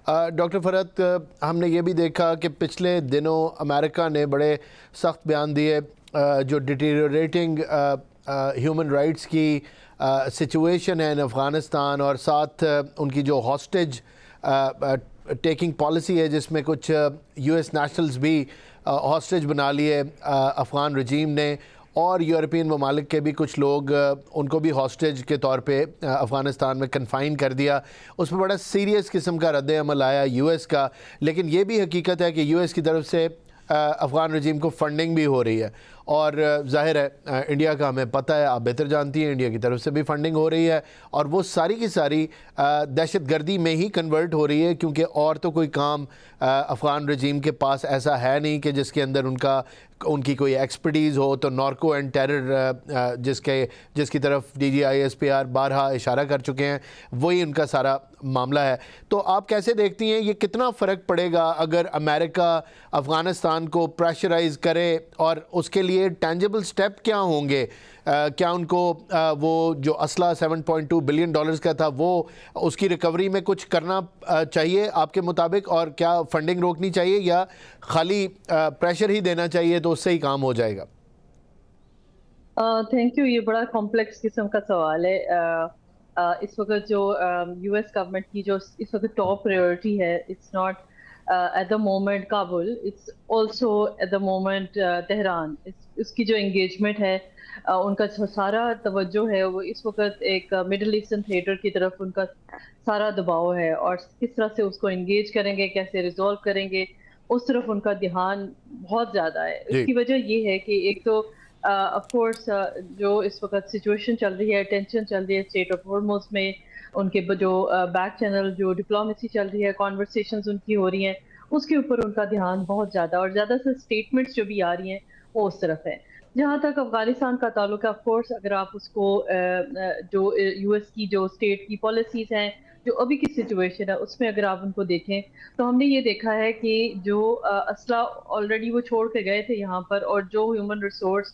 Doctor فرحت، ہم نے یہ بھی دیکھا کہ پچھلے دنوں امریکہ نے بڑے سخت بیان دیے جو ڈیٹیریوریٹنگ ہیومن رائٹس کی سچویشن ہے ان افغانستان، اور ساتھ ان کی جو ہاسٹیج ٹیکنگ پالیسی ہے جس میں کچھ یو ایس نیشنلز بھی ہاسٹیج بنا لیے افغان رجیم نے، اور یورپین ممالک کے بھی کچھ لوگ ان کو بھی ہاسٹیج کے طور پہ افغانستان میں کنفائن کر دیا۔ اس میں بڑا سیریس قسم کا رد عمل آیا یو ایس کا، لیکن یہ بھی حقیقت ہے کہ یو ایس کی طرف سے افغان رجیم کو فنڈنگ بھی ہو رہی ہے، اور ظاہر ہے انڈیا کا ہمیں پتہ ہے، آپ بہتر جانتی ہیں، انڈیا کی طرف سے بھی فنڈنگ ہو رہی ہے، اور وہ ساری کی ساری دہشت گردی میں ہی کنورٹ ہو رہی ہے، کیونکہ اور تو کوئی کام افغان رجیم کے پاس ایسا ہے نہیں کہ جس کے اندر ان کی کوئی ایکسپرٹیز ہو۔ تو نارکو اینڈ ٹیرر جس کی طرف D G I S P R بارہا اشارہ کر چکے ہیں، وہی ان کا سارا معاملہ ہے۔ تو آپ کیسے دیکھتی ہیں یہ کتنا فرق پڑے گا اگر امریکہ افغانستان کو پریشرائز کرے، اور اس کے لیے ٹینجبل سٹیپ کیا ہوں گے؟ کیا ان کو وہ جو اسلحہ $7.2 بلین کا تھا وہ اس کی ریکوری میں کچھ کرنا چاہیے آپ کے مطابق، اور کیا فنڈنگ روکنی چاہیے یا خالی پریشر ہی دینا چاہیے تو اس سے ہی کام ہو جائے گا؟ تھینک یو، یہ بڑا کمپلیکس قسم کا سوال ہے۔ اس وقت جو یو ایس گورنمنٹ کی جو اس وقت ٹاپ پریورٹی ہے، it's not at the moment Kabul, it's also at the moment Tehran. اس کی جو انگیجمنٹ ہے، ان کا جو سارا توجہ ہے وہ اس وقت ایک مڈل ایسٹرن تھیٹر کی طرف ان کا سارا دباؤ ہے، اور کس طرح سے اس کو انگیج کریں گے، کیسے ریزولو کریں گے، اس طرف ان کا دھیان بہت زیادہ ہے۔ اس جی کی وجہ یہ ہے کہ ایک تو آف کورس جو اس وقت سچویشن چل رہی ہے، ٹینشن چل رہی ہے اسٹیٹ آف ہارموز میں، ان کے جو بیک چینل جو ڈپلومیسی چل رہی ہے، کانورسیشنز ان کی ہو رہی ہیں، اس کے اوپر ان کا دھیان بہت زیادہ، اور زیادہ سے اسٹیٹمنٹس جو بھی آ رہی ہیں وہ اس طرف ہے۔ جہاں تک افغانستان کا تعلق ہے، آف کورس اگر آپ اس کو جو یو ایس کی جو اسٹیٹ کی پالیسیز ہیں، جو ابھی کی سچویشن ہے، اس میں اگر آپ ان کو دیکھیں تو ہم نے یہ دیکھا ہے کہ جو اسلحہ آلریڈی وہ چھوڑ کے گئے تھے یہاں پر، اور جو ہیومن ریسورس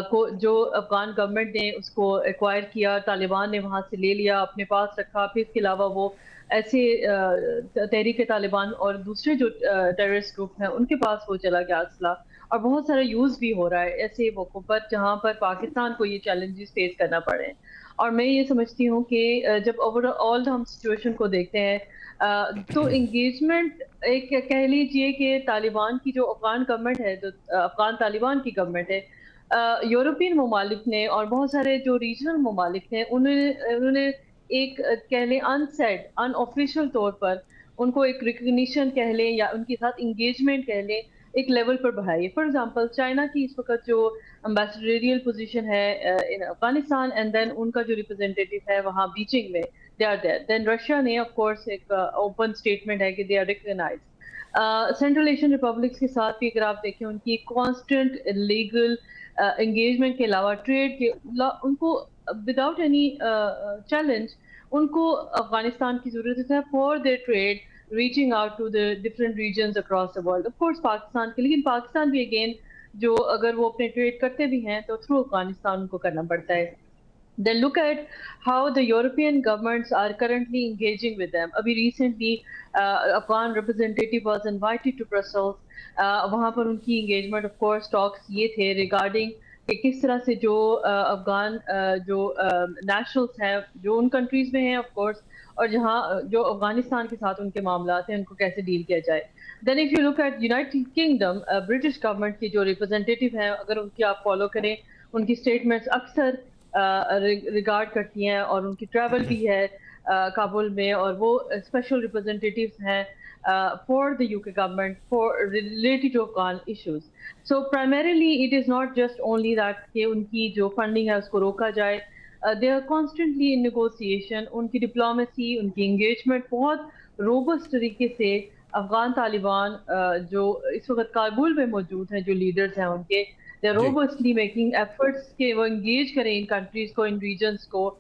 کو جو افغان گورنمنٹ نے اس کو ایکوائر کیا، طالبان نے وہاں سے لے لیا، اپنے پاس رکھا، پھر اس کے علاوہ وہ ایسے تحریک طالبان اور دوسرے جو ٹیررسٹ گروپ ہیں ان کے پاس وہ چلا گیا اسلحہ، اور بہت سارا یوز بھی ہو رہا ہے ایسے موقعوں پر جہاں پر پاکستان کو یہ چیلنجز فیس کرنا پڑے ہیں۔ اور میں یہ سمجھتی ہوں کہ جب اوور آل ہم سچویشن کو دیکھتے ہیں تو انگیجمنٹ ایک کہہ لیجئے کہ طالبان کی جو افغان گورنمنٹ ہے، جو افغان طالبان کی گورنمنٹ ہے، یورپین ممالک نے اور بہت سارے جو ریجنل ممالک ہیں، انہوں نے ایک کہہ لیں ان سیڈ ان آفیشیل طور پر ان کو ایک ریکگنیشن کہہ لیں یا ان کے ساتھ انگیجمنٹ کہہ لیں، ایک لیول پر بڑھائی ہے۔ فار ایگزامپل چائنا کی اس وقت جو امبیسڈریل پوزیشن ہے ان افغانستان، اینڈ دین ان کا جو ریپرزینٹیٹو ہے وہاں بیجنگ میں، they are there. Then Russia نے آف کورس ایک اوپن اسٹیٹمنٹ ہے کہ they are recognise. Central Asian republics کے ساتھ بھی اگر آپ دیکھیں، ان کی کانسٹنٹ لیگل انگیجمنٹ کے علاوہ ٹریڈ کے ان کو وداؤٹ اینی چیلنج ان کو افغانستان کی ضرورت ہے for their trade reaching out to the different regions across the world. Of course Pakistan کے، لیکن پاکستان بھی اگین جو اگر وہ اپنے ٹریڈ کرتے بھی ہیں تو تھرو افغانستان ان کو کرنا پڑتا ہے۔ Then look at how the European governments are currently engaging with them. Abhi recently, Afghan representative was invited to Brussels. وہاں پر ان کی engagement of course talks یہ تھے regarding کہ کس طرح سے جو افغان جو نیشنلز ہیں جو ان کنٹریز میں ہیں of course، اور جہاں جو افغانستان کے ساتھ ان کے معاملات ہیں ان کو کیسے ڈیل کیا جائے۔ Then if you look at United Kingdom، British government کی جو ریپرزینٹیٹیو ہیں، اگر ان کی آپ فالو کریں، ان کی اسٹیٹمنٹس اکثر ریگارڈ کرتی ہیں، اور ان کی ٹریول بھی ہے کابل میں، اور وہ اسپیشل ریپرزینٹیٹیوز ہیں for the U K government for related to Afghan issues. So primarily it is not just only that کہ ان کی جو فنڈنگ ہے اس کو روکا جائے، they are constantly in negotiation, ان کی ڈپلومیسی، ان کی انگیجمنٹ بہت روبسٹ طریقے سے افغان طالبان جو اس وقت کابل میں موجود ہیں، جو لیڈرز ہیں ان کے، they're جی robustly making efforts کہ وہ انگیج کریں ان کنٹریز کو، ان ریجنز کو،